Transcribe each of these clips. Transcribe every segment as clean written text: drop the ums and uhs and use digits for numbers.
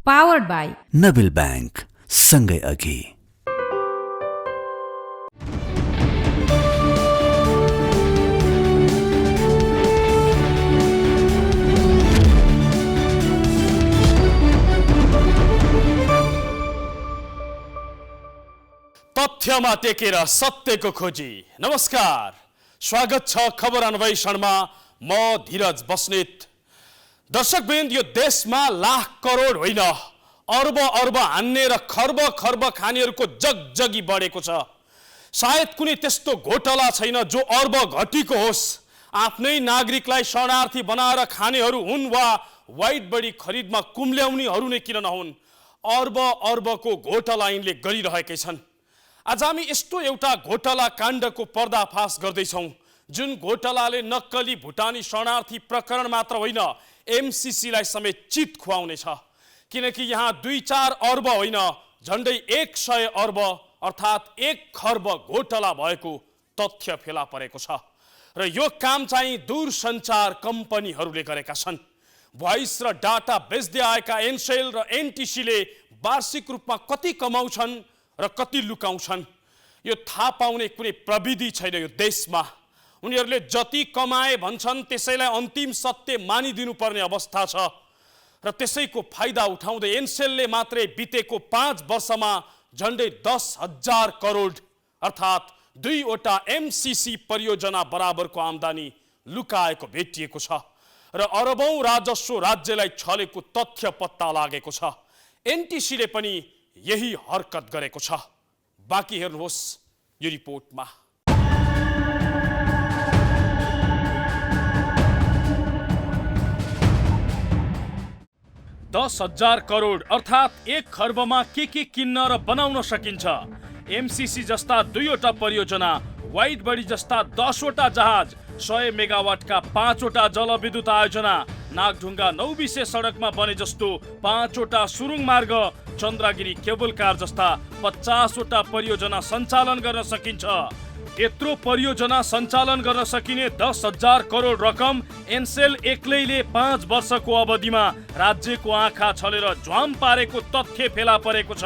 Powered by Nabil bank, सँगै अघि। तथ्यमा टेकेर सत्यको खोजी। नमस्कार, स्वागत छ खबर अन्वेषणमा। म धीरज बस्नेत। दर्शकवृन्द, यो देशमा लाख करोड होइन, अर्ब अर्ब हान्ने र खर्ब खर्ब खानेहरूको जगजगी बढेको छ। सायद कुनै त्यस्तो घोटाला छैन जो अर्ब घटीको होस्। आफ्नै नागरिकलाई शरणार्थी बनाएर खानेहरू हुन् वा वाइट बडी खरिदमा कुम्ल्याउनेहरू नै किन नहुन्, अर्ब अर्बको घोटाला यिनले गरिरहेकै छन्। आज हामी यस्तो एउटा घोटाला काण्डको पर्दाफास गर्दैछौँ जुन घोटालाले नक्कली भुटानी शरणार्थी प्रकरण मात्र होइन, एमसीसीलाई समेत चित खुवाउनेछ। किनकि यहाँ 2-4 अर्ब होइन, झन्डै 100 अर्ब अर्थात् 1 खर्ब घोटाला भएको तथ्य फेला परेको छ। र यो काम चाहिँ दूरसञ्चार कम्पनीहरूले गरेका छन्। भोइस र डाटा बेच्दै आएका एनसेल र एनटिसीले वार्षिक रूपमा कति कमाउँछन् र कति लुकाउँछन् यो थाहा पाउने कुनै प्रविधि छैन यो देशमा। उनीहरूले जति कमाए भन्छन् त्यसैलाई अन्तिम सत्य मानिदिनु पर्ने अवस्था छ। र त्यसैको फाइदा उठाउँदै एनसेलले मात्रै बितेको 5 वर्षमा झन्डै 10,000 करोड अर्थात् 2वटा एमसीसी परियोजना बराबरको आम्दानी लुकाएको भेटिएको छ। र अरबौं राजस्व राज्यलाई छलेको तथ्य पत्ता लागेको छ। एनटिसीले पनि यही हरकत गरेको छ। बाँकी हेर्नुहोस् यो रिपोर्टमा। 10,000 करोड अर्थात् 1 खर्बमा के किन्न र बनाउन सकिन्छ। एमसीसी जस्ता 2वटा परियोजना, वाइट बडी जस्ता 10वटा जहाज, 100 मेगावाटका 5वटा जलविद्युत आयोजना, नागढुङ्गा नौबिसे सडकमा बने जस्तो 5वटा सुरुङ मार्ग, चन्द्रगिरी केबल कार जस्ता 50वटा परियोजना सञ्चालन गर्न सकिन्छ। यत्रो परियोजना सञ्चालन गर्न सकिने 10,000 करोड रकम एनसेल एक्लैले 5 वर्षको अवधिमा राज्यको आँखा छलेर झ्वाम पारेको तथ्य फेला परेको छ।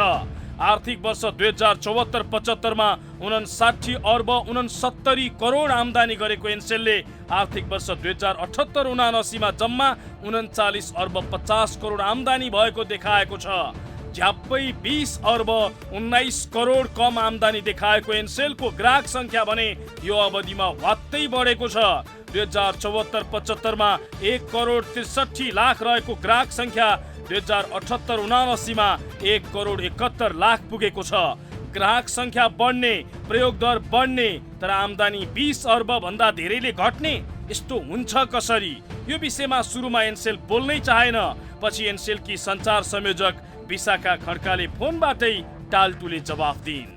आर्थिक वर्ष 2074-75 मा 59 अर्ब 69 करोड आम्दानी गरेको एनसेलले आर्थिक वर्ष 2078-79 मा जम्मा 39 अर्ब 50 करोड आम्दानी भएको देखाएको छ। झ्याप्पै 20 अर्ब 19 करोड कम आम्दानी देखाएको एनसेलको ग्राहक संख्या भने यो अवधिमा वात्तै बढेको छ। 2074-75 मा 1 करोड 63 लाख रहेको ग्राहक संख्या 2078-79 मा 1 करोड 71 लाख पुगेको छ। ग्राहक संख्या बढ्ने, प्रयोग दर बढ्ने, तर आम्दानी 20 अर्ब भन्दा धेरैले घट्ने, यस्तो हुन्छ कसरी? यो विषयमा सुरुमा एनसेल बोल्नै चाहेन। पछि एनसेलकी सञ्चार संयोजक विशाखा खड्काले फोनबाटै टालटुले जवाफ दिइन्।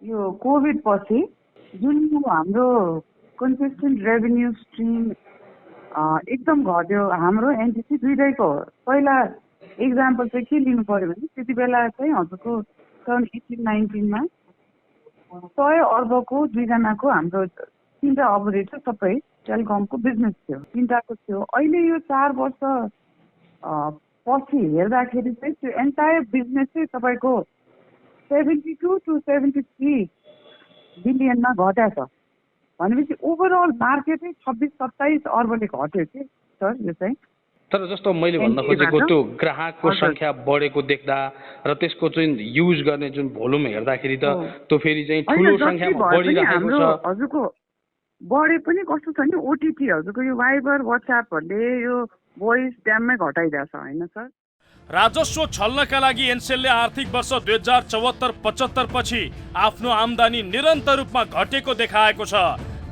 यो कोभिड पछि जुन हाम्रो कन्सिस्टेन्ट रेभेन्यू स्ट्रिम एकदम घट्यो। हाम्रो एनटिसी दुईटैको पहिला एक्जाम्पल चाहिँ के लिनु पर्यो भने त्यति बेला चाहिँ हजुरको 2018-19 मा 100 अर्बको 2जनाको हाम्रो 3टा अपरेटर सबै टेलिकमको बिजनेस थियो, 3टाको थियो। अहिले यो 4 वर्ष पछि हेर्दाखेरि चाहिँ त्यो एन्टायर बिजनेस चाहिँ तपाईँको 72 to 73 बिलियनमा घटाएको छ। भनेपछि ओभरअल मार्केटै 26-27 अर्बले घट्यो कि सर यो चाहिँ। तर जस्तो मैले भन्न खोजेको त्यो ग्राहकको संख्या बढेको देख्दा र त्यसको चाहिँ युज गर्ने जुन भोल्युम हेर्दाखेरि त त्यो फेरि चाहिँ ठुलो संख्यामा बढिरहेको छ। हजुरको बढे पनि कस्तो छ नि, ओटिटी हजुरको यो भाइबर व्हाट्सएपहरूले यो भोइस ड्याममै घटाइरहेछ होइन सर। राजस्व छल्नका लागि एनसेलले आर्थिक वर्ष 2074-75 पछि आफ्नो आम्दानी निरन्तर रूपमा घटेको देखाएको छ।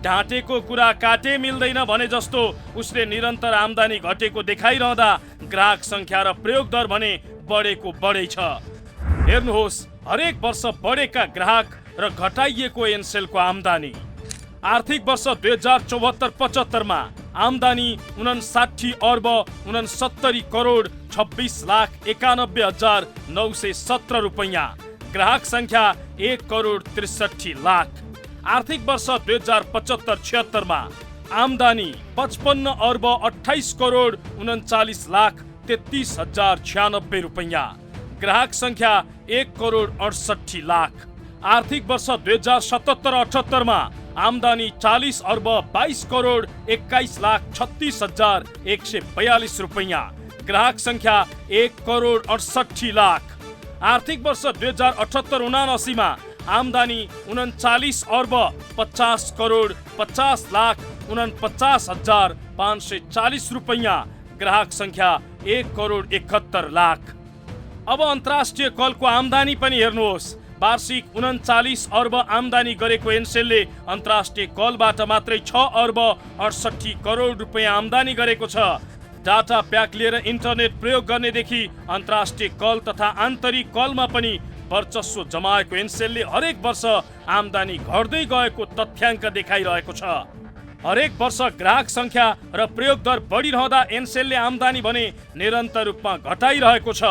ढाँटेको कुरा काटे मिल्दैन भने जस्तो उसले निरन्तर आम्दानी घटेको देखाइरहँदा ग्राहक संख्या र प्रयोग दर भने बढेको बढै छ। हेर्नुहोस् हरेक वर्ष बढेका ग्राहक र घटाइएको एनसेलको आम्दानी। आर्थिक वर्ष 2074-75 मा आम्दानी 59 अर्ब 69 करोड 26,91,917 रुपैयाँ। ग्राहक संख्या 1 करोड 63 लाख। आर्थिक वर्ष 2075-76 मा आम्दानी 55 अर्ब 28 करोड 39 लाख 33,096 रुपैयाँ। ग्राहक संख्या 1,68,00,000। आर्थिक वर्ष 2077-78 मा आमदानी 40 अर्ब 22 करोड 21,36,142 रुपैयाँ। ग्राहक संख्या 1,68,00,000। आर्थिक वर्ष 2078-79 मा आमदानी 39 अर्ब 50 करोड 50,49,540 रुपैयाँ। ग्राहक संख्या 1,71,00,000। अब अन्तर्राष्ट्रिय कलको आमदानी पनि हेर्नुहोस्। वार्षिक 39 अर्ब आमदानी गरेको एनसेलले अन्तर्राष्ट्रिय कलबाट मात्रै 6 अर्ब 68 करोड रुपैयाँ आमदानी गरेको छ। डाटा प्याक लिएर इन्टरनेट प्रयोग गर्नेदेखि अन्तर्राष्ट्रिय कल तथा आन्तरिक कलमा पनि वर्चस्व जमाएको एनसेलले हरेक वर्ष आमदानी घट्दै गएको तथ्याङ्क देखाइरहेको छ। हरेक वर्ष ग्राहक संख्या र प्रयोग दर बढिरहँदा एनसेलले आमदानी भने निरन्तर रूपमा घटाइरहेको छ।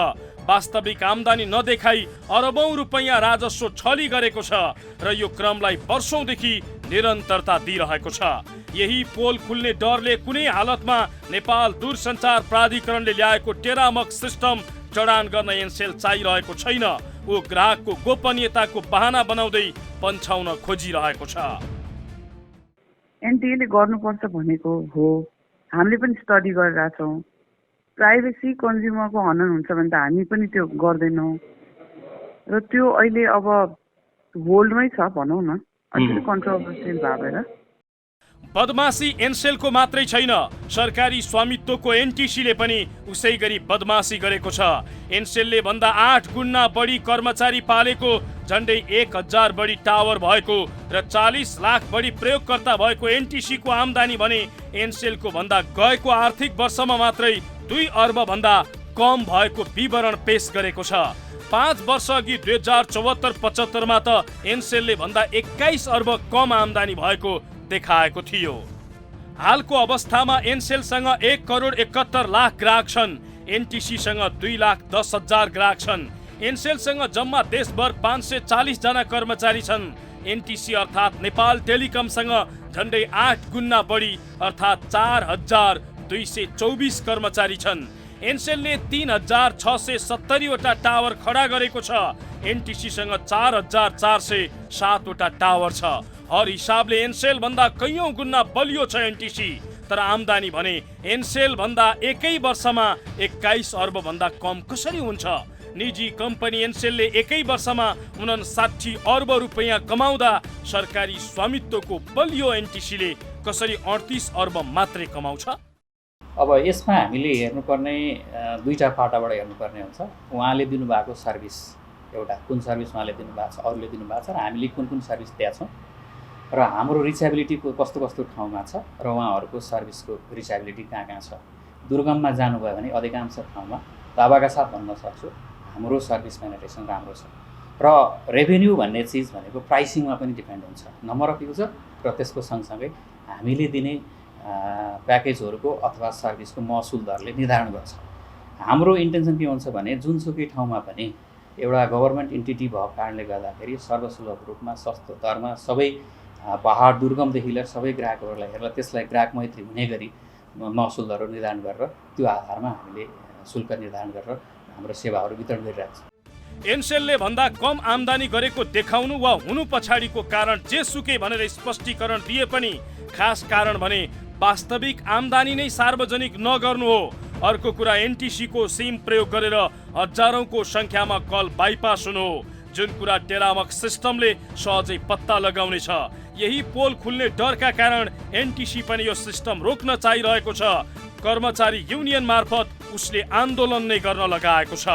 वास्तविक आमदानी नदेखाई अरबौं रुपैयाँ राजस्व छली गरेको छ र यो क्रमलाई वर्षौंदेखि निरन्तरता दिइरहेको छ। यही पोल खुल्ने डरले कुनै हालतमा नेपाल दूरसञ्चार प्राधिकरणले ल्याएको टेरामक सिस्टम जडान गर्न एनसेल चाहिरहेको छैन। ऊ ग्राहकको गोपनीयताको बहाना बनाउँदै पन्छाउन खोजिरहेको छ। एनटिएले गर्नुपर्छ भनेको हो, हामीले पनि स्टडी गरिरहेछौँ। प्राइभेसी कन्ज्युमरको हनन हुन्छ भने त हामी पनि त्यो गर्दैनौँ र त्यो अहिले अब होल्डमै छ भनौँ न, अलिकति कन्ट्रोभर्सियल भएर। बदमासी एनसेलको मात्रै छैन, सरकारी स्वामित्वको एनटिसीले पनि उसै गरी बदमासी गरेको छ। एनसेलले भन्दा 8 गुणा बढी कर्मचारी पालेको, झन्डै 1,000 बढी टावर भएको र 40 लाख बढी प्रयोगकर्ता भएको एनटिसीको आमदानी भने एनसेलको भन्दा गएको आर्थिक वर्षमा मात्रै 2 अर्ब भन्दा कम भएको विवरण पेश गरेको छ। 5 वर्ष अघि 2074-75 मा त एनसेलले भन्दा 21 अर्ब कम आमदानी भएको देखाएको थियो। हालको अवस्थामा एनसेलसँग 1,71,00,000 ग्राहक छन्। एनटिसीसँग 2,10,000 ग्राहक छन्। एनसेलसँग जम्मा देशभर 540 जना कर्मचारी छन्। एनटिसी अर्थात् नेपाल टेलिकमसँग झन्डै 8 गुणा बढी अर्थात् 4,224 कर्मचारी छन्। एनसेलले 3,670 वटा टावर खडा गरेको छ। एनटिसीसँग 4,407 वटा टावर छ। हर हिसाबले एनसेल भन्दा कैयौं गुणा बलियो छ एनटिसी। तर आमदानी भने एनसेल भन्दा एकै वर्षमा 21 अर्ब भन्दा कम कसरी हुन्छ? निजी कम्पनी एनसेलले एकै वर्षमा 59 अर्ब रुपैयाँ कमाउँदा सरकारी स्वामित्वको बलियो एनटिसीले कसरी 38 अर्ब मात्रै कमाउँछ? अब यसमा हामीले हेर्नुपर्ने दुईटा पाटाबाट हेर्नुपर्ने हुन्छ। उहाँले दिनुभएको सर्भिस एउटा कुन सर्भिस उहाँले दिनुभएको छ, अरूले दिनुभएको छ र हामीले कुन कुन सर्भिस दिएका छौँ र हाम्रो रिचाबिलिटी कस्तो कस्तो ठाउँमा छ र उहाँहरूको सर्भिसको रिचाबिलिटी कहाँ कहाँ छ। दुर्गममा जानुभयो भने अधिकांश ठाउँमा दावाका साथ भन्न सक्छु हाम्रो सर्भिस पेनिट्रेसन राम्रो छ। र रेभेन्यू भन्ने चिज भनेको प्राइसिङमा पनि डिपेन्ड हुन्छ, नम्बर अफ युजर र त्यसको सँगसँगै हामीले दिने प्याकेजहरूको अथवा सर्भिसको महसुल दरले निर्धारण गर्छ। हाम्रो इन्टेन्सन के हुन्छ भने जुनसुकै ठाउँमा पनि एउटा गभर्मेन्ट इन्टिटी भएको कारणले गर्दाखेरि सर्वसुलभ रूपमा सस्तो दरमा सबै पहाड दुर्गमदेखि लिएर सबै ग्राहकहरूलाई हेरेर त्यसलाई ग्राहक मैत्री हुने गरी महसुल दरहरू निर्धारण गरेर त्यो आधारमा हामीले शुल्क निर्धारण गरेर हाम्रो सेवाहरू वितरण गरिरहेको छ। एनसेलले भन्दा कम आमदानी गरेको देखाउनु वा हुनु पछाडिको कारण जेसुकै भनेर स्पष्टीकरण दिए पनि खास कारण भने वास्तविक आमदानी नै सार्वजनिक नगर्नु हो। अर्को कुरा एनटिसीको सिम प्रयोग गरेर हजारौंको संख्यामा कल बाइपास हुनु हो, जुन कुरा टेरामक सिस्टमले सहजै पत्ता लगाउनेछ। यही पोल खुल्ने डरका कारण एनटिसी पनि यो सिस्टम रोक्न चाहिरहेको छ। कर्मचारी युनियन मार्फत उसले आन्दोलन नै गर्न लगाएको छ।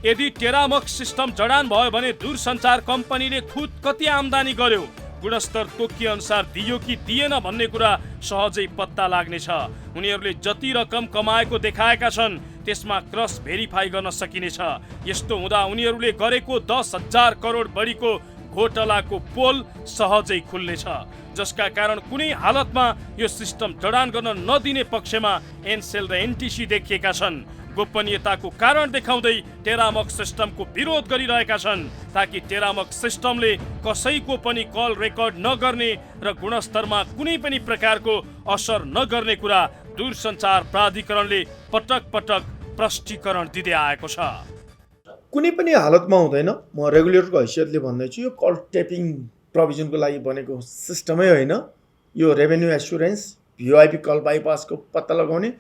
यदि टेरामक सिस्टम जडान भयो भने दूरसञ्चार कम्पनीले खुद कति आमदानी गर्यो, गुणस्तर तोकिए अनुसार दियो कि दिएन भन्ने कुरा सहजै पत्ता लाग्नेछ। उनीहरूले जति रकम कमाएको देखाएका छन् त्यसमा क्रस भेरिफाई गर्न सकिनेछ। यस्तो हुँदा उनीहरूले गरेको 10,000 करोड बढीको घोटालाको पोल सहजै खुल्नेछ, जसका कारण कुनै हालतमा यो सिस्टम जडान गर्न नदिने पक्षमा एनसेल र एनटिसी देखिएका छन्। गोपनीयताको कारण देखाउँदै टेरामक सिस्टमको विरोध गरिरहेका छन् ताकि टेरामक सिस्टमले कसैको पनि कल रेकर्ड नगर्ने र गुणस्तरमा कुनै पनि प्रकारको असर नगर्ने कुरा दूरसञ्चार प्राधिकरणले पटक पटक प्रष्टीकरण दिँदै आएको छ। कुनै पनि हालतमा हुँदैन। म रेगुलेटरको हैसियतले भन्दैछु, यो कल ट्यापिङ प्रोभिजनको लागि बनेको सिस्टमै होइन। यो रेभेन्यू एस्युरेन्स, भिओआइपी कल बाइपासको पत्ता लगाउने,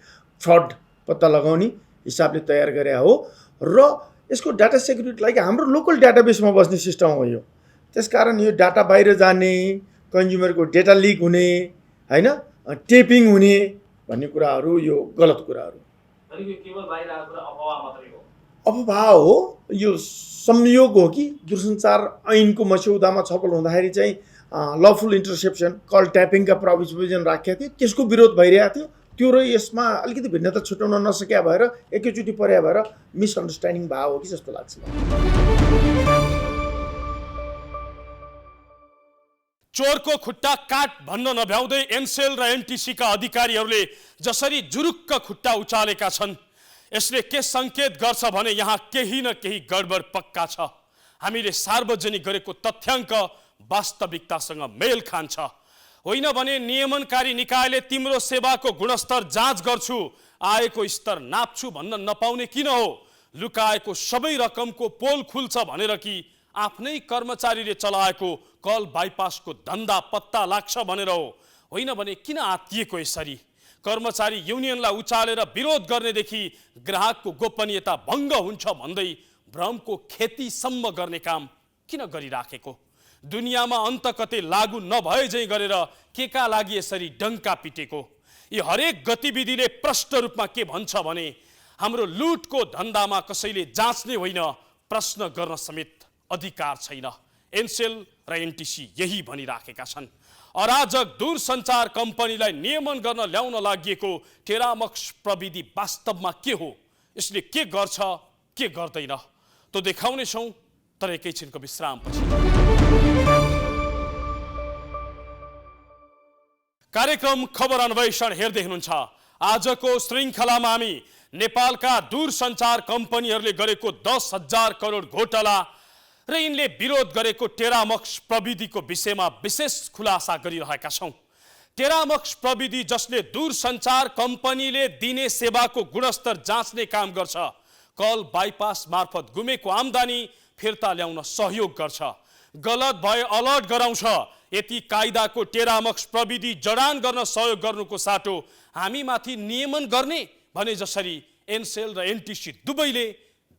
फ्रड पत्ता लगाउने हिसाबले तयार गरे हो र यसको डाटा सेक्युरिटी लागि हाम्रो लोकल डाटाबेसमा बस्ने सिस्टम हो यो। त्यसकारण यो डाटा बाहिर जाने, कन्ज्युमरको डेटा लिक हुने, होइन, टेपिङ हुने भन्ने कुराहरू यो गलत कुराहरू। अफवाह हो, यो संयोग हो कि दूरसञ्चार ऐनको मस्यौदामा छलफल हुँदाखेरि चाहिँ लफुल इन्टरसेप्सन कल ट्यापिङका प्रोभिजन राखेको थियो, त्यसको विरोध भइरहेको थियो। त्यो र यसमा अलिकति भिन्नता छुट्याउन नसक्या भएर एकैचोटि पर्या भएर मिसअन्डरस्ट्यान्डिङ भयो हो कि जस्तो लाग्छ। चोरको खुट्टा काट भन्न नभ्याउँदै एनसेल र एनटिसीका अधिकारीहरूले जसरी जुरुक्क खुट्टा उचालेका छन्, यसले के सङ्केत गर्छ भने यहाँ केही न केही गडबड पक्का छ। हामीले सार्वजनिक गरेको तथ्याङ्क वास्तविकतासँग मेल खान्छ। होइन भने नियमनकारी निकायले तिम्रो सेवाको गुणस्तर जाँच गर्छु, आएको स्तर नाप्छु भन्न नपाउने किन हो? लुकाएको सबै रकमको पोल खुल्छ भनेर कि आफ्नै कर्मचारीले चलाएको कल बाइपासको धन्दा पत्ता लाग्छ भनेर हो? होइन भने किन आत्तिएको यसरी? कर्मचारी युनियनलाई उचालेर विरोध गर्नेदेखि ग्राहकको गोपनीयता भङ्ग हुन्छ भन्दै भ्रमको खेतीसम्म गर्ने काम किन गरिराखेको? दुनियाँमा अन्त कतै लागू नभए झैँ गरेर केका लागि यसरी डङ्का पिटेको? यी हरेक गतिविधिले प्रष्ट रूपमा के भन्छ भने हाम्रो लुटको धन्दामा कसैले जाँच्ने होइन, प्रश्न गर्न समेत अधिकार छैन। एनसेल र एनटिसी यही भनिराखेका छन्। अराजक दूरसञ्चार कम्पनीलाई नियमन गर्न ल्याउन लागि टेरामक्स प्रविधि वास्तवमा के हो, यसले के गर्छ, के गर्दैन, त्यो देखाउनेछौँ तर एकैछिनको विश्रामपछि। कार्यक्रम खबर अन्वेषण हेर्दै हुनुहुन्छ। आजको श्रृङ्खलामा हामी नेपालका दूरसञ्चार कम्पनीहरूले गरेको 10,000 करोड घोटाला र यिनले विरोध गरेको टेरामक्स प्रविधिको विषयमा विशेष खुलासा गरिरहेका छौँ। टेरामक्स प्रविधि जसले दूरसञ्चार कम्पनीले दिने सेवाको गुणस्तर जाँच्ने काम गर्छ, कल बाइपास मार्फत गुमेको आम्दानी फिर्ता ल्याउन सहयोग गर्छ, गलत भए अलर्ट गराउँछ। यति कायदाको टेरामक्स प्रविधि जडान गर्न सहयोग गर्नुको साटो हामीमाथि नियमन गर्ने भने जसरी एनसेल र एनटिसी दुवैले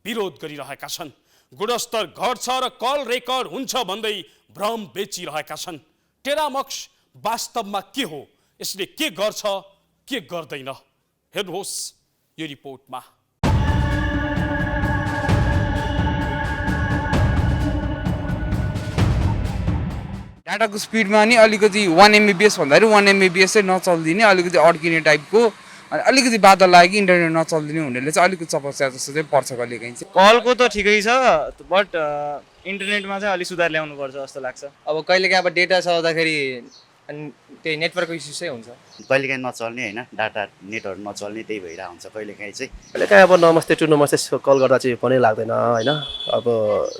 विरोध गरिरहेका छन्। गुणस्तर घट्छ र कल रेकर्ड हुन्छ भन्दै भ्रम बेचिरहेका छन्। टेरामक्स वास्तवमा के हो, यसले के गर्छ, के गर्दैन, हेर्नुहोस् यो रिपोर्टमा। डाटाको स्पिडमा नि अलिकति 1 MBPS भन्दाखेरि 1 MBPS चाहिँ नचल्दिने, अलिकति अड्किने टाइपको, अनि अलिकति बाधा लाग्यो इन्टरनेट नचल्दिने हुनेले चाहिँ अलिकति चपस्या जस्तो चाहिँ पर्छ कहिलेकाहीँ चाहिँ। कलको त ठिकै छ, बट इन्टरनेटमा चाहिँ अलिक सुधार ल्याउनु पर्छ जस्तो लाग्छ। अब कहिलेकाहीँ अब डेटा चलाउँदाखेरि अनि त्यही नेटवर्कको इस्यु चाहिँ हुन्छ, कहिलेकाहीँ नचल्ने होइन, डाटा नेटहरू नचल्ने, त्यही भइरहेको हुन्छ कहिलेकाहीँ चाहिँ। कहिलेकाहीँ अब नमस्ते टु नमस्ते कल गर्दा चाहिँ पनि लाग्दैन होइन, अब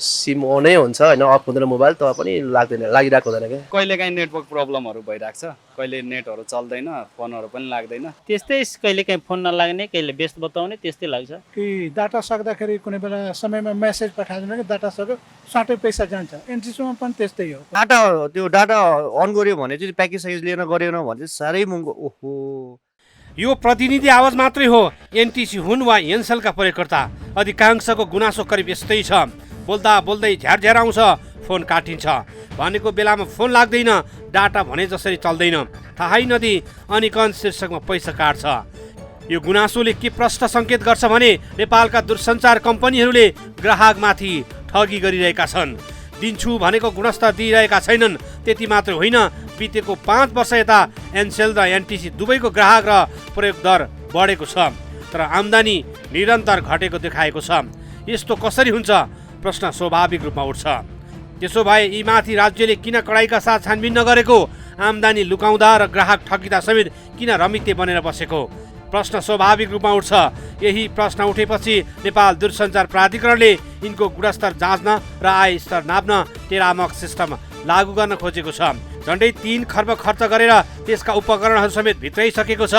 सिम अनै हुन्छ होइन, अफ हुँदैन मोबाइल त पनि लाग्दैन, लागिरहेको हुँदैन क्या। कहिलेकाहीँ नेटवर्क प्रब्लमहरू भइरहेको छ, कहिले नेटहरू चल्दैन, फोनहरू पनि लाग्दैन। त्यस्तै कहिलेकाहीँ फोन नलाग्ने, कहिले व्यस्त बताउने, त्यस्तै लाग्छ कि डाटा सक्दाखेरि कुनै बेला समयमा मेसेज पठाइदिनु कि डाटा सक्यो साटै पैसा जान्छ। एनटिसीमा पनि त्यस्तै हो। त्यो डाटा अन गर्यो भने चाहिँ प्याकेज साइज लिएर गरेन भने चाहिँ साह्रै महँगो। ओहो, यो प्रतिनिधि आवाज मात्रै हो। एनटिसी हुन् वा एनसेलका प्रयोगकर्ता, अधिकांशको गुनासो करिब यस्तै छ। बोल्दा बोल्दै झ्यारझ्यार आउँछ, फोन काटिन्छ, भनेको बेलामा फोन लाग्दैन, डाटा भने जसरी चल्दैन, थाहै नदिई अनिकन शीर्षकमा पैसा काट्छ। यो गुनासोले के प्रष्ट सङ्केत गर्छ भने नेपालका दूरसञ्चार कम्पनीहरूले ग्राहकमाथि ठगी गरिरहेका छन्। दिन्छु भनेको गुणस्तर दिइरहेका छैनन्। त्यति मात्र होइन, बितेको 5 वर्ष यता एनसेल र एनटिसी दुवैको ग्राहक र प्रयोग दर बढेको छ, तर आम्दानी निरन्तर घटेको देखाएको छ। यस्तो कसरी हुन्छ? प्रश्न स्वाभाविक रूपमा उठ्छ। त्यसो भए यी माथि राज्यले किन कडाइका साथ छानबिन नगरेको? आम्दानी लुकाउँदा र ग्राहक ठगिँदा समेत किन रमिते बनेर बसेको? प्रश्न स्वाभाविक रूपमा उठ्छ। यही प्रश्न उठेपछि नेपाल दूरसञ्चार प्राधिकरणले यिनको गुणस्तर जाँच्न र आय स्तर नाप्न टेरामक्स सिस्टम लागू गर्न खोजेको छ। झन्डै 3 खर्ब खर्च गरेर त्यसका उपकरणहरू समेत भित्राइसकेको छ।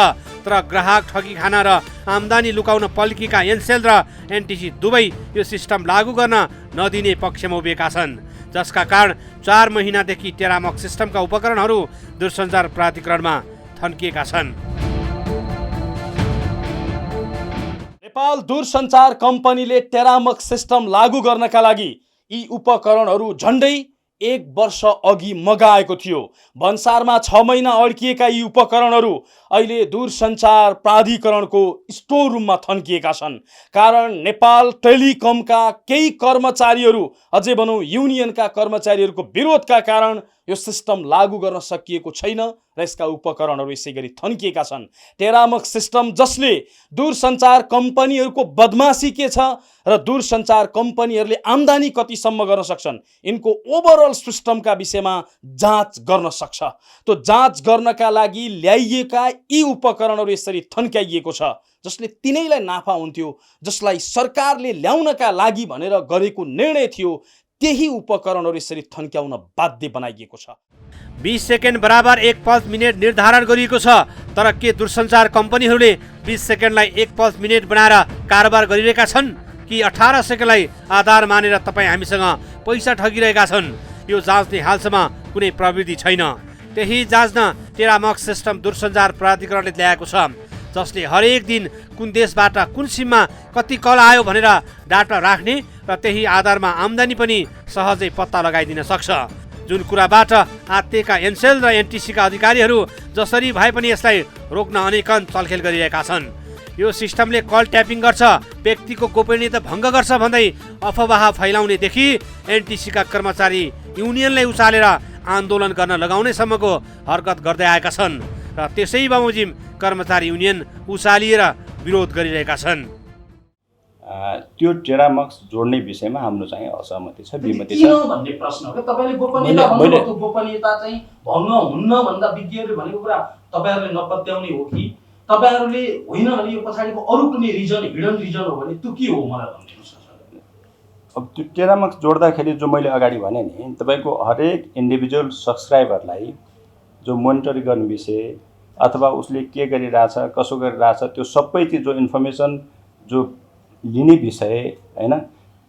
तर ग्राहक ठगी खान र आम्दानी लुकाउन पल्कीका एनसेल र एनटिसी दुवै यो सिस्टम लागू गर्न नदिने पक्षमा उभिएका छन्, जसका कारण 4 महिनादेखि टेरामक्स सिस्टमका उपकरणहरू दूरसञ्चार प्राधिकरणमा थन्किएका छन्। नेपाल दूरसञ्चार कम्पनीले टेरामक्स सिस्टम लागू गर्नका लागि यी उपकरणहरू झन्डै 1 वर्ष अघि मगाएको थियो। भन्सारमा 6 महिना अड्किएका यी उपकरणहरू अहिले दूरसञ्चार प्राधिकरणको स्टोर रुममा थन्किएका छन्। कारण नेपाल टेलिकमका केही कर्मचारीहरू, अझै भनौँ युनियनका कर्मचारीहरूको विरोधका कारण यो सिस्टम लागू गर्न सकिएको छैन र यसका उपकरणहरू यसै गरी थन्किएका छन्। टेरामक्स सिस्टम जसले दूरसञ्चार कम्पनीहरूको बदमासी के छ र दूरसञ्चार कम्पनीहरूले आम्दानी कतिसम्म गर्न सक्छन्, यिनको ओभरअल सिस्टमका विषयमा जाँच गर्न सक्छ। त्यो जाँच गर्नका लागि ल्याइएका यी उपकरणहरू यसरी थन्क्याइएको छ, जसले तिनैलाई नाफा हुन्थ्यो, जसलाई सरकारले ल्याउनका लागि भनेर गरेको निर्णय थियो, त्यही उपकरणहरू यसरी थन्क्याउन बाध्य बनाइएको छ। 20 सेकेन्ड बराबर 1 पल्स मिनेट निर्धारण गरिएको छ, तर के दूरसञ्चार कम्पनीहरूले 20 सेकेन्डलाई 1 पल्स मिनेट बनाएर कारोबार गरिरहेका छन् कि 18 सेकेन्डलाई आधार मानेर तपाईँ हामीसँग पैसा ठगिरहेका छन्? यो जाँच्ने हालसम्म कुनै प्रविधि छैन। त्यही जाँच्न टेरामक्स सिस्टम दूरसञ्चार प्राधिकरणले ल्याएको छ, जसले हरेक दिन कुन देशबाट कुन सिममा कति कल आयो भनेर डाटा राख्ने र त्यही आधारमा आम्दानी पनि सहजै पत्ता लगाइदिन सक्छ। जुन कुराबाट आत्तिएका एनसेल र एनटिसीका अधिकारीहरू जसरी भए पनि यसलाई रोक्न अनेकन चलखेल गरिरहेका छन्। यो सिस्टमले कल ट्यापिङ गर्छ, व्यक्तिको गोपनीयता भङ्ग गर्छ भन्दै अफवाह फैलाउनेदेखि एनटिसीका कर्मचारी युनियनलाई उचालेर आन्दोलन गर्न लगाउनेसम्मको हरकत गर्दै आएका छन् र त्यसै बमोजिम कर्मचारी युनियन उचालिएर विरोध गरिरहेका छन्। त्यो टेरामक्स जोड्ने विषयमा हाम्रो चाहिँ असहमति छ, विमति छ भन्ने प्रश्न हो। तपाईले गोपनीयता भन्नुभयो, त्यो गोपनीयता चाहिँ भङ्ग हुन्न भन्दा विज्ञहरूले भनेको कुरा तपाईहरुले नपत्याउने हो कि तपाईहरुले होइन भने यो पछाडीको अरु कुनै रिजन, हिडन रिजन हो भने त्यो के हो मलाई भन्दिनुस् न। अब त्यो टेरामक्स जोड्दाखेरि जो मैले अगाडि भने नि, तपाईको हरेक इन्डिभिजुअल सब्स्क्राइबरलाई जो मोनिटरिङ गर्ने विषय अथवा उसले के गरिरहेछ, कसो गरिरहेछ, त्यो सबै चिज जो इन्फर्मेसन जो लिने विषय हैन,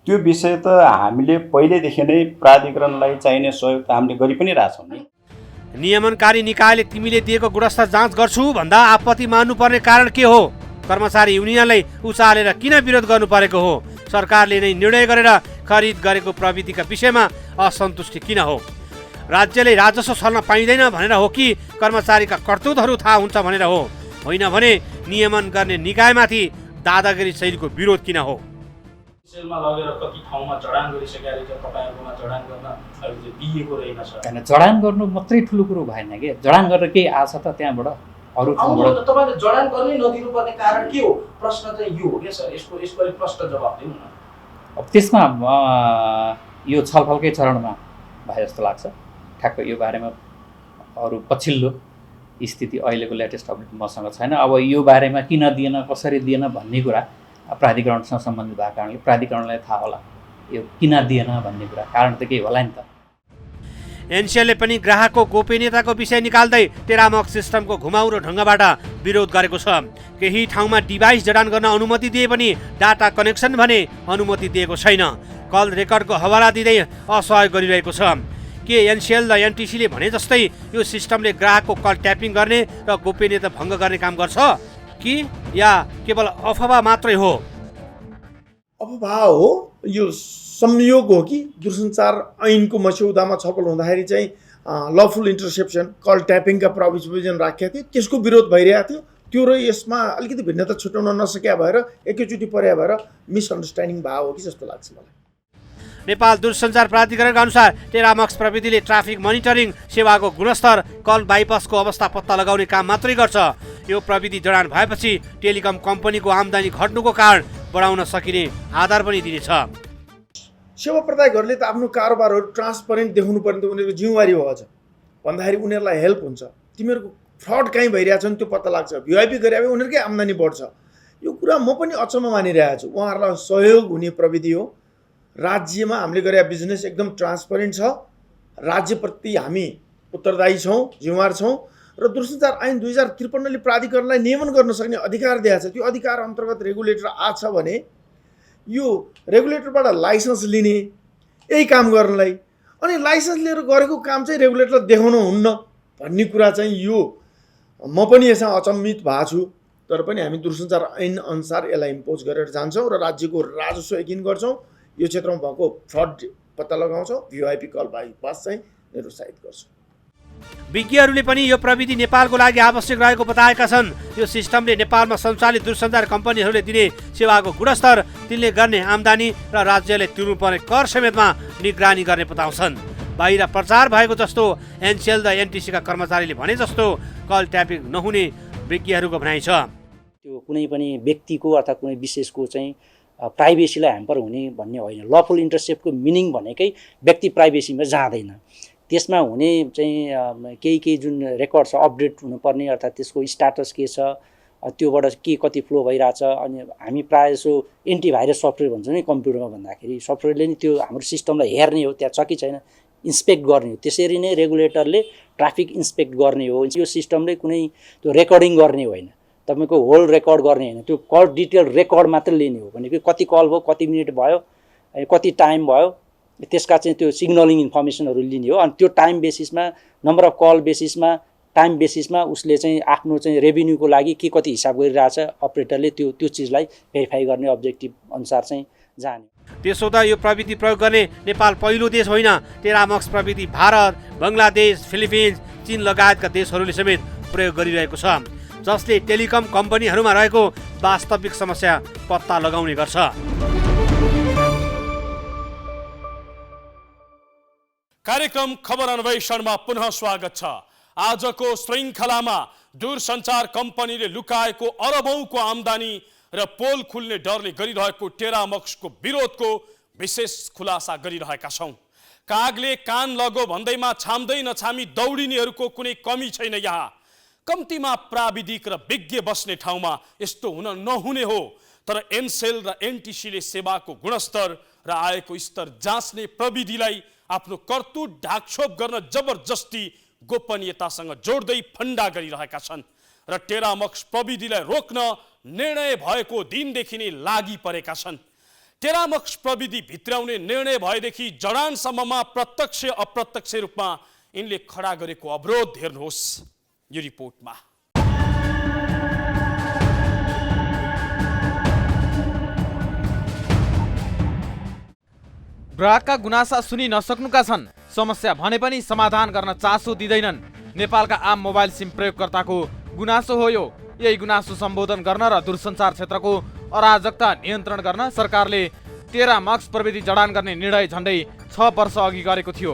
त्यो विषय त हामीले पहिलेदेखि नै प्राधिकरणलाई चाहिने सहयोग त हामीले गरि पनि रहेछौँ नि। नियमनकारी निकायले तिमीले दिएको गुणस्तर जाँच गर्छु भन्दा आपत्ति मान्नुपर्ने कारण के हो? कर्मचारी युनियनलाई उचालेर किन विरोध गर्नु परेको हो? सरकारले नै निर्णय गरेर खरिद गरेको प्रविधिका विषयमा असन्तुष्टि किन हो? राज्यले राजस्व छल्न पाइँदैन भनेर हो कि कर्मचारीका करतुतहरू थाहा हुन्छ भनेर हो? होइन भने नियमन गर्ने निकायमाथि दादागिरी शैलीको विरोध किन हो? सेलमा लगेर कति ठाउँमा जडान गरिसकेका रहेछ, तपाईहरुकोमा जडान गर्न अहिले दिएको रहेछ। हैन, जडान गर्नु मात्रै ठुलो कुरो भएन के? जडान गरेर केही आछ त त्यहाँबाट अरु ठाउँबाट? तपाईले जडान गर्नै नदिनु पर्ने कारण के हो? प्रश्न चाहिँ यो हो के सर, यसको अलिक प्रश्न जवाफ दिनु न। अब त्यसमा यो छलफलकै चरणमा भए जस्तो लाग्छ। ठ्याक्क यो बारेमा अरु पछिल्लो स्थिति अहिलेको लेटेस्ट अपडेट मसँग छैन। अब यो बारेमा किन दिएन, कसरी दिएन भन्ने कुरा प्राधिकरणसँग सम्बन्धित भएको कारणले प्राधिकरणलाई थाहा होला यो किन दिएन भन्ने कुरा। कारण त केही होला नि त। एनसिएलले पनि ग्राहकको गोपनीयताको विषय निकाल्दै टेरामक्स सिस्टमको घुमाउरो ढङ्गबाट विरोध गरेको छ। केही ठाउँमा डिभाइस जडान गर्न अनुमति दिए पनि डाटा कनेक्सन भने अनुमति दिएको छैन। कल रेकर्डको हवाला दिँदै असहयोग गरिरहेको छ। के एनसिएल र एनटिसीले भने जस्तै यो सिस्टमले ग्राहकको कल ट्यापिङ गर्ने र गोपनीयता भङ्ग गर्ने काम गर्छ कि या केवल अफवाह मात्रै हो? अफवाह हो, यो संयोग हो कि दूरसञ्चार ऐनको मस्यौदामा छलफल हुँदाखेरि चाहिँ लफुल इन्टरसेप्सन, कल ट्यापिङका प्रोभिजन राखेको थियो, त्यसको विरोध भइरहेको थियो। त्यो र यसमा अलिकति भिन्नता छुट्याउन नसक्या भएर एकैचोटि पर्या भएर मिसअन्डरस्ट्यान्डिङ भयो हो कि जस्तो लाग्छ मलाई। नेपाल दूरसञ्चार प्राधिकरणका अनुसार टेरामक्स प्रविधिले ट्राफिक मोनिटरिङ सेवाको गुणस्तर, कल बाइपासको अवस्था पत्ता लगाउने काम मात्रै गर्छ। यो प्रविधि जडान भएपछि टेलिकम कम्पनीको आम्दानी घट्नुको कारण बढाउन सकिने आधार पनि दिनेछ। सेवा प्रदायकहरूले त आफ्नो कारोबारहरू ट्रान्सपरेन्ट देखाउनु पर्ने त उनीहरूको जिम्मेवारी हो। अझ भन्दाखेरि उनीहरूलाई हेल्प हुन्छ। तिमीहरूको फ्रड कहीँ भइरहेछन् त्यो पत्ता लाग्छ। भिआइपी गरे भए उनीहरूकै आम्दानी बढ्छ। यो कुरा म पनि अचम्म मानिरहेको छु। उहाँहरूलाई सहयोग हुने प्रविधि हो। राज्यमा हामीले गरेका बिजनेस एकदम ट्रान्सपरेन्ट छ। राज्यप्रति हामी उत्तरदायी छौँ, जिम्मेवार छौँ र दूरसञ्चार ऐन 2053ले प्राधिकरणलाई नियमन गर्न सक्ने अधिकार दिएको छ। त्यो अधिकार अन्तर्गत रेगुलेटर आछ भने यो रेगुलेटरबाट लाइसेन्स लिने यही काम गर्नलाई, अनि लाइसेन्स लिएर गरेको काम चाहिँ रेगुलेटरलाई देखाउनु हुन्न भन्ने कुरा चाहिँ यो म पनि यसमा अचम्मित भएको छु। तर पनि हामी दूरसञ्चार ऐन अनुसार यसलाई इम्पोज गरेर जान्छौँ र राज्यको राजस्व यकिन गर्छौँ। यो क्षेत्रमा भएको फ्रड पत्ता लगाउँछौँ, भिओआइपी कल बाइपास चाहिँ निरुत्साहित गर्छौँ। विज्ञहरूले पनि यो प्रविधि नेपालको लागि आवश्यक रहेको बताएका छन्। यो सिस्टमले नेपालमा सञ्चालित दूरसञ्चार कम्पनीहरूले दिने सेवाको गुणस्तर, तिनले गर्ने आम्दानी र राज्यले तिर्नुपर्ने कर समेतमा निगरानी गर्ने बताउँछन्। बाहिर प्रचार भएको जस्तो एनसेल र एनटिसीका कर्मचारीले भने जस्तो कल ट्यापिङ नहुने विज्ञहरूको भनाइ छ। त्यो कुनै पनि व्यक्तिको अथवा कुनै विशेषको चाहिँ प्राइभेसीलाई ह्याम्पर हुने भन्ने होइन। लफुल इन्टरसेप्टको मिनिङ भनेकै व्यक्ति प्राइभेसीमा जाँदैन। त्यसमा हुने चाहिँ केही जुन रेकर्ड छ अपडेट हुनुपर्ने, अर्थात् त्यसको स्ट्याटस के छ, त्योबाट के कति फ्लो भइरहेछ। अनि हामी प्रायः जसो एन्टिभाइरस सफ्टवेयर भन्छ नि कम्प्युटरमा भन्दाखेरि, सफ्टवेयरले नि त्यो हाम्रो सिस्टमलाई हेर्ने हो, त्यहाँ छ कि छैन इन्सपेक्ट गर्ने हो। त्यसरी नै रेगुलेटरले ट्राफिक इन्सपेक्ट गर्ने हो। यो सिस्टमले कुनै त्यो रेकर्डिङ गर्ने होइन, तपाईँको होल रेकर्ड गर्ने होइन, त्यो कल डिटेल रेकर्ड मात्र लिने हो। भनेको कति कल भयो, कति मिनट भयो, कति टाइम भयो, त्यसका चाहिँ त्यो सिग्नलिङ इन्फर्मेसनहरू लिने हो। अनि त्यो टाइम बेसिसमा, नम्बर अफ कल बेसिसमा, टाइम बेसिसमा उसले चाहिँ आफ्नो चाहिँ रेभिन्यूको लागि के कति हिसाब गरिरहेछ अपरेटरले त्यो चिजलाई भेरिफाई गर्ने अब्जेक्टिभ अनुसार चाहिँ जाने। त्यसो त यो प्रविधि प्रयोग गर्ने नेपाल पहिलो देश होइन। टेरामक्स प्रविधि भारत, बङ्गलादेश, फिलिपिन्स, चीन लगायतका देशहरूले समेत प्रयोग गरिरहेको छ, जसले टेलिकम कम्पनीहरूमा रहेको वास्तविक समस्या पत्ता लगाउने गर्छ। कार्यक्रम खबर अन्वेषणमा पुनः स्वागत छ। आजको श्रृङ्खलामा दूरसञ्चार कम्पनीले लुकाएको अरबौंको आम्दानी र पोल खुल्ने डरले गरिरहेको टेरामक्सको विरोधको विशेष खुलासा गरिरहेका छौँ। कागले कान लगो भन्दैमा छाम्दै नछामी दौडिनेहरूको कुनै कमी छैन। यहाँ कम्तीमा प्राविधिक र विज्ञ बस्ने ठाउँमा यस्तो हुन नहुने हो। तर एनसेल र एनटिसीले सेवाको गुणस्तर र आएको स्तर जाँच्ने प्रविधिलाई आफ्नो कर्तुत ढाकछोप गर्न जबरजस्ती गोपनीयतासँग जोड्दै फन्डा गरिरहेका छन् र टेरामक्स प्रविधिलाई रोक्न निर्णय भएको दिनदेखि नै लागि परेका छन्। टेरामक्स प्रविधि भित्राउने निर्णय भएदेखि जडानसम्ममा प्रत्यक्ष अप्रत्यक्ष रूपमा यिनले खडा गरेको अवरोध हेर्नुहोस् यो रिपोर्टमा। ग्राहकका गुनासा सुनि नसक्नुका छन्, समस्या भने पनि समाधान गर्न चासो दिँदैनन्। नेपालका आम मोबाइल सिम प्रयोगकर्ताको गुनासो हो यो। यही गुनासो सम्बोधन गर्न र दूरसञ्चार क्षेत्रको अराजकता नियन्त्रण गर्न सरकारले टेरामक्स प्रविधि जडान गर्ने निर्णय झन्डै 6 वर्ष अघि गरेको थियो।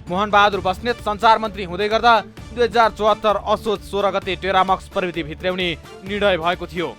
मोहन बहादुर बस्नेत सञ्चार मन्त्री हुँदै गर्दा 2074 असोज 16 गते टेरामक्स प्रविधि भित्र्याउने निर्णय भएको थियो।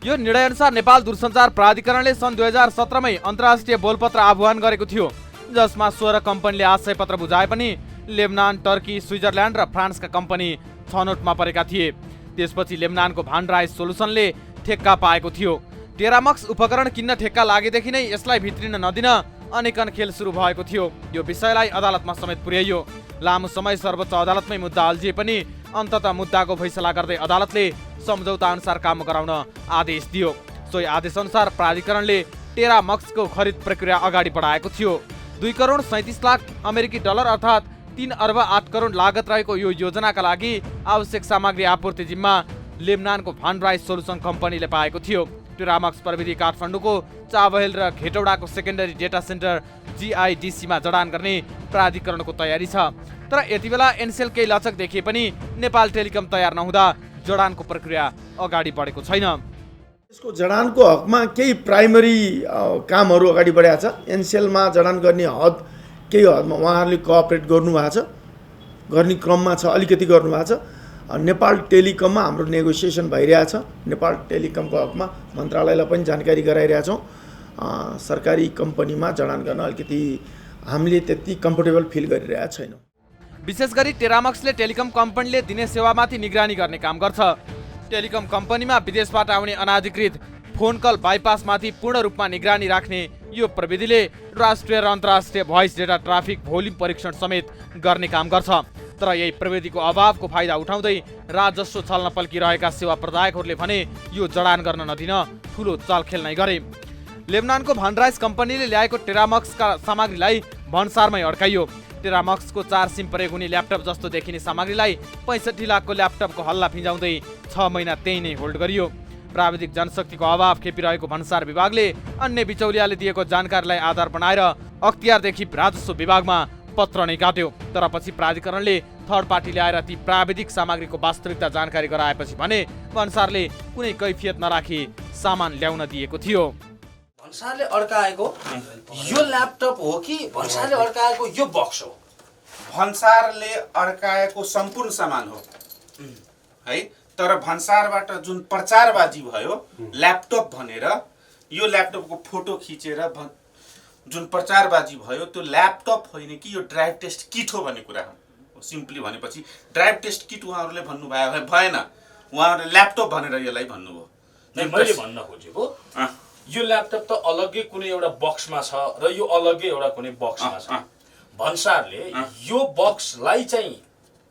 यो निर्णयअनुसार नेपाल दूरसञ्चार प्राधिकरणले सन् 2017मै अन्तर्राष्ट्रिय बोलपत्र आह्वान गरेको थियो, जसमा 16 कम्पनीले आशयपत्र बुझाए पनि लेबनान, टर्की, स्विजरल्यान्ड र फ्रान्सका कम्पनी छनौटमा परेका थिए। त्यसपछि लेबनानको भान्डराइज सोलुसनले ठेक्का पाएको थियो। टेरामक्स उपकरण किन्न ठेक्का लागेदेखि नै यसलाई भित्रिन नदिन अनेकन खेल सुरु भएको थियो। यो विषयलाई अदालतमा समेत पुर्याइयो। लामो समय सर्वोच्च अदालतमै मुद्दा अल्झिए पनि अन्ततः मुद्दाको फैसला गर्दै अदालतले सम्झौता अनुसार काम गराउन आदेश दियो। सोही आदेशअनुसार प्राधिकरणले टेरामक्सको खरिद प्रक्रिया अगाडि बढाएको थियो। 2 करोड 37 लाख अमेरिकी डलर अर्थात् 3 अर्ब 8 करोड लागत रहेको यो योजनाका लागि आवश्यक सामग्री आपूर्ति जिम्मा लेबनानको भान्डराइज सोलुसन कम्पनीले पाएको थियो। टेरामक्स प्रविधि काठमाडौँको चाबहेल र घेटौडाको सेकेन्डरी डेटा सेन्टर GIDCमा जडान गर्ने प्राधिकरणको तयारी छ। तर यति बेला एनसेल केही लचक देखिए पनि नेपाल टेलिकम तयार नहुँदा जडानको प्रक्रिया अगाडि बढेको छैन। यसको जडानको हकमा केही प्राइमरी कामहरू अगाडि बढेको छ। एनसेलमा जडान गर्ने हद केही हदमा उहाँहरूले कोअपरेट गर्नुभएको छ, गर्ने क्रममा छ, अलिकति गर्नुभएको छ। नेपाल टेलिकममा हाम्रो नेगोसिएसन भइरहेछ। नेपाल टेलिकमको हकमा मन्त्रालयलाई पनि जानकारी गराइरहेछौँ। सरकारी कम्पनीमा जडान गर्न अलिकति हामीले त्यति कम्फर्टेबल फिल गरिरहेका छैनौँ। विशेष गरी टेरामक्सले टेलिकम कम्पनीले दिने सेवामाथि निगरानी गर्ने काम गर्छ। टेलिकम कम्पनीमा विदेशबाट आउने अनाधिकृत फोन कल बाइपासमाथि पूर्ण रूपमा निगरानी राख्ने यो प्रविधिले राष्ट्रिय र अन्तर्राष्ट्रिय भोइस डेटा ट्राफिक भोल्युम परीक्षण समेत गर्ने काम गर्छ। तर यही प्रविधिको अभावको फाइदा उठाउँदै राजस्व छल्न पल्किरहेका सेवा प्रदायकहरूले भने यो जडान गर्न नदिन ठुलो चलखेल नै गरे। लेबनानको भनराइस कम्पनीले ल्याएको टेरामक्सका सामग्रीलाई भन्सारमै अड्काइयो। टेरामक्सको 4 सिम प्रयोग हुने ल्यापटप जस्तो देखिने सामग्रीलाई 65 लाखको ल्यापटपको हल्ला फिजाउँदै 6 महिना त्यही नै होल्ड गरियो। प्राविधिक जनशक्तिको अभाव खेपिरहेको भन्सार विभागले अन्य बिचौलियाले दिएको जानकारीलाई आधार बनाएर अख्तियारदेखि राजस्व विभागमा पत्र नै काट्यो। तर पछि प्राधिकरणले थर्ड पार्टी ल्याएर ती प्राविधिक सामग्रीको वास्तविकता जानकारी गराएपछि भने भन्सारले कुनै कैफियत नराखी सामान ल्याउन दिएको थियो। भन्सारले अड्काएको यो ल्यापटप हो कि भन्सारले अड्काएको यो बक्स हो? भन्सारले अड्काएको सम्पूर्ण सामान हो है। तर भन्सारबाट जुन प्रचारबाजी भयो ल्यापटप भनेर, यो ल्यापटपको फोटो खिचेर जुन प्रचारबाजी भयो त्यो ल्यापटप होइन कि यो ड्राइभ टेस्ट किट हो भन्ने कुरा हो। सिम्पली भनेपछि ड्राइभ टेस्ट किट उहाँहरूले भन्नुभयो भएन, उहाँहरूले ल्यापटप भनेर यसलाई भन्नुभयो। मैले भन्न खोजेको यो ल्यापटप त अलग्गै कुनै एउटा बक्समा छ र यो अलग्गै एउटा कुनै बक्समा छ। भन्सारले यो बक्सलाई चाहिँ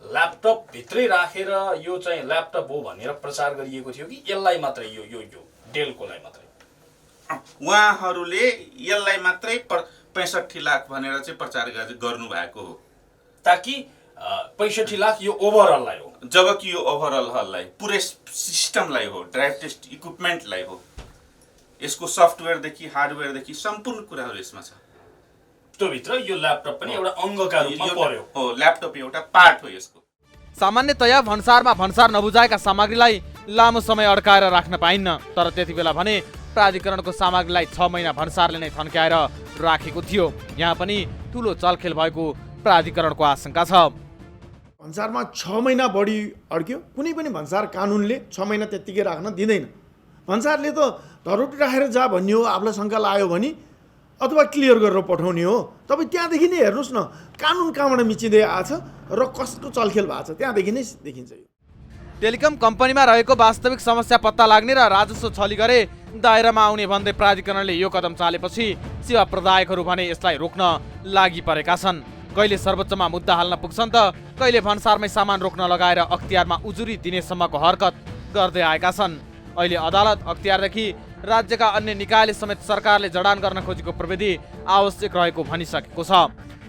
ल्यापटप भित्रै राखेर यो चाहिँ ल्यापटप हो भनेर प्रचार गरिएको थियो कि यसलाई मात्रै यो यो यो डेलकोलाई मात्रै? उहाँहरूले यसलाई मात्रै 65 लाख भनेर चाहिँ प्रचार गर्नु भएको हो, ताकि 65 लाख यो ओभरअललाई हो, जबकि यो ओभरअललाई पुरै सिस्टमलाई हो, ड्राइभ टेस्ट इक्विपमेन्टलाई हो। यसको सफ्टवेयरदेखि हार्डवेयरदेखि सम्पूर्ण कुराहरू यसमा छ। त्यो भित्र यो ल्यापटप पनि एउटा अङ्गका रूपमा पर्यो। हो, ल्यापटप एउटा पार्ट हो यसको। सामान्यतया भन्सारमा भन्सार नबुझाएका सामग्रीलाई लामो समय अड्काएर राख्न पाइन्न। तर त्यति बेला भने प्राधिकरणको सामग्रीलाई 6 महिना भन्सारले नै थन्क्याएर राखेको थियो। यहाँ पनि ठुलो चलखेल भएको प्राधिकरणको आशंका छ। भन्सारमा 6 महिना बढी अड्क्यो। कुनै पनि भन्सार कानुनले 6 महिना त्यत्तिकै राख्न दिँदैन। भन्सारले त धरोटी राखेर जा भन्ने हो, आफूलाई शङ्का लाग्यो भने, अथवा क्लियर गरेर पठाउने हो। तपाईँ त्यहाँदेखि नै हेर्नुहोस् न कानुन कहाँबाट मिचिँदै आछ र कसको चलखेल भएको छ, त्यहाँदेखि नै देखिन्छ। यो टेलिकम कम्पनीमा रहेको वास्तविक समस्या पत्ता लाग्ने र राजस्व छली गरे दायरामा आउने भन्दै प्राधिकरणले यो कदम चालेपछि सेवा प्रदायकहरू भने यसलाई रोक्न लागि परेका छन्। कहिले सर्वोच्चमा मुद्दा हाल्न पुग्छन् त कहिले भन्सारमै सामान रोक्न लगाएर अख्तियारमा उजुरी दिनेसम्मको हरकत गर्दै आएका छन्। अहिले अदालत अख्तियारदेखि राज्यका अन्य निकायले समेत सरकारले जडान गर्न खोजेको प्रविधि आवश्यक रहेको भनिसकेको छ।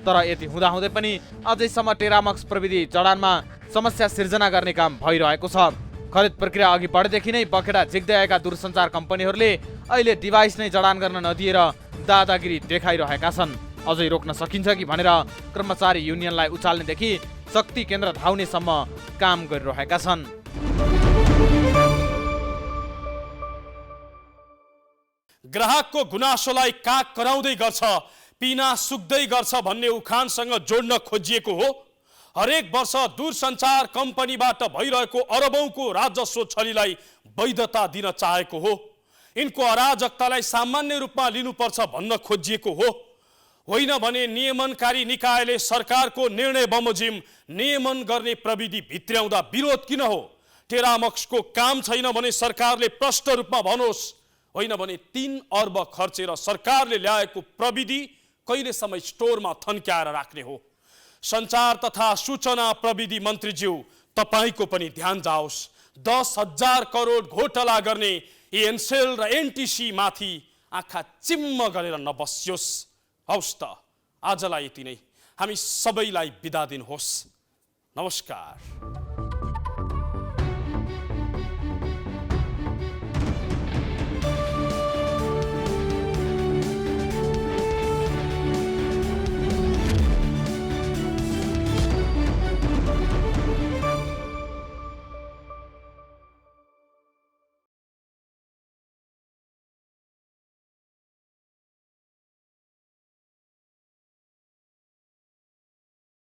तर यति हुँदाहुँदै पनि अझैसम्म टेरामक्स प्रविधि जडानमा समस्या सिर्जना गर्ने काम भइरहेको छ। खरिद प्रक्रिया अघि बढेदेखि नै बखेडा झिक्दै आएका दूरसञ्चार कम्पनीहरूले अहिले डिभाइस नै जडान गर्न नदिएर दादागिरी देखाइरहेका छन्। अझै रोक्न सकिन्छ कि भनेर कर्मचारी युनियनलाई उचाल्नेदेखि शक्ति केन्द्र धाउनेसम्म काम गरिरहेका छन्। ग्राहकको गुनासोलाई काग कराउँदै गर्छ, पिना सुक्दै गर्छ भन्ने उखानसँग जोड्न खोजिएको हो। हरेक वर्ष दूरसञ्चार कम्पनीबाट भइरहेको अरबौंको राजस्व छलीलाई वैधता दिन चाहेको हो। यिनको अराजकतालाई सामान्य रूपमा लिनुपर्छ भन्न खोजिएको हो। होइन भने नियमनकारी निकायले सरकारको निर्णय बमोजिम नियमन गर्ने प्रविधि भित्र्याउँदा विरोध किन हो? टेरामक्सको काम छैन भने सरकारले प्रष्ट रूपमा भनोस्। होइन भने 3 अर्ब खर्चेर सरकारले ल्याएको प्रविधि कहिलेसम्म स्टोरमा थन्क्याएर राख्ने हो? सञ्चार तथा सूचना प्रविधि मन्त्रीज्यू, तपाईको पनि ध्यान जाओस्। 10,000 करोड घोटाला गर्ने एनसेल र एनटिसी माथि आँखा चिम्म गरेर नबस्योस्। हौस् त, आजलाई यति नै। हामी सबैलाई बिदा दिनुहोस्। नमस्कार।